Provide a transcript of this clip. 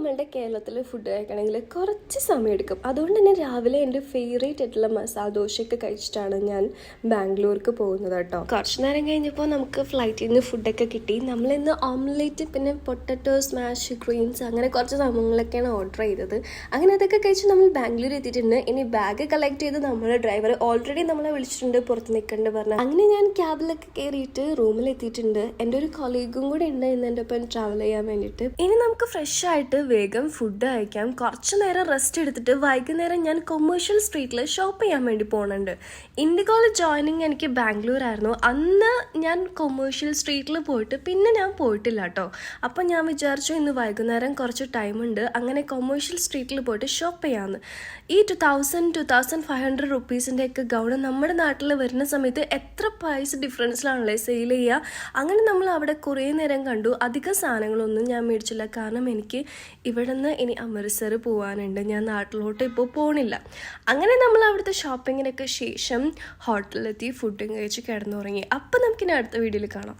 നമ്മളുടെ കേരളത്തിൽ ഫുഡ് കഴിക്കണമെങ്കിൽ കുറച്ച് സമയമെടുക്കും. അതുകൊണ്ട് തന്നെ രാവിലെ എൻ്റെ ഫേവറേറ്റ് ആയിട്ടുള്ള മസാല ദോശയൊക്കെ കഴിച്ചിട്ടാണ് ഞാൻ ബാംഗ്ലൂർക്ക് പോകുന്നത് കേട്ടോ. കുറച്ച് നേരം കഴിഞ്ഞപ്പോൾ നമുക്ക് ഫ്ലൈറ്റിൽ നിന്ന് ഫുഡൊക്കെ കിട്ടി. നമ്മളിന്ന് ഓംലെറ്റ്, പിന്നെ പൊട്ടറ്റോ സ്മാഷ്, ഗ്രീൻസ്, അങ്ങനെ കുറച്ച് സംഭവങ്ങളൊക്കെയാണ് ഓർഡർ ചെയ്തത്. അങ്ങനെ അതൊക്കെ കഴിച്ച് നമ്മൾ ബാംഗ്ലൂർ എത്തിയിട്ടുണ്ട്. ഇനി ബാഗ് കളക്ട് ചെയ്ത് നമ്മുടെ ഡ്രൈവർ ഓൾറെഡി നമ്മളെ വിളിച്ചിട്ടുണ്ട്, പുറത്ത് നിൽക്കേണ്ടി പറഞ്ഞു. അങ്ങനെ ഞാൻ ക്യാബിലൊക്കെ കയറിയിട്ട് റൂമിലെത്തിയിട്ടുണ്ട്. എൻ്റെ ഒരു കൊളീഗും കൂടെ ഉണ്ട് ഇന്ന് എൻ്റെ ഒപ്പം ട്രാവൽ ചെയ്യാൻ വേണ്ടിയിട്ട്. ഇനി നമുക്ക് ഫ്രഷ് ആയിട്ട് വേഗം ഫുഡ് കഴിക്കാം. കുറച്ച് നേരം റെസ്റ്റ് എടുത്തിട്ട് വൈകുന്നേരം ഞാൻ കൊമേഴ്ഷ്യൽ സ്ട്രീറ്റിൽ ഷോപ്പ് ചെയ്യാൻ വേണ്ടി പോകുന്നുണ്ട്. ഇൻഡിഗോയിൽ ജോയിനിങ് എനിക്ക് ബാംഗ്ലൂർ ആയിരുന്നു. അന്ന് ഞാൻ കൊമേഴ്ഷ്യൽ സ്ട്രീറ്റിൽ പോയിട്ട് പിന്നെ ഞാൻ പോയിട്ടില്ല കേട്ടോ. അപ്പം ഞാൻ വിചാരിച്ചു ഇന്ന് വൈകുന്നേരം കുറച്ച് ടൈമുണ്ട്, അങ്ങനെ കൊമേഴ്ഷ്യൽ സ്ട്രീറ്റിൽ പോയിട്ട് ഷോപ്പ് ചെയ്യാമെന്ന്. ഈ 2,500 റുപ്പീസിൻ്റെ ഒക്കെ ഗൗൺ നമ്മുടെ നാട്ടിൽ വരുന്ന സമയത്ത് എത്ര പ്രൈസ് ഡിഫറൻസിലാണല്ലേ സെയിൽ ചെയ്യുക. അങ്ങനെ നമ്മൾ അവിടെ കുറേ നേരം കണ്ടു. അധികം സാധനങ്ങളൊന്നും ഞാൻ മേടിച്ചില്ല, കാരണം എനിക്ക് ഇവിടെ നിന്ന് ഇനി അമൃത്സർ പോകാനുണ്ട്. ഞാൻ നാട്ടിലോട്ട് ഇപ്പോൾ പോകണില്ല. അങ്ങനെ നമ്മൾ അവിടുത്തെ ഷോപ്പിങ്ങിനൊക്കെ ശേഷം ഹോട്ടലിലെത്തി ഫുഡും കഴിച്ച് കിടന്നുറങ്ങി. അപ്പം നമുക്കിനി അടുത്ത വീഡിയോയിൽ കാണാം.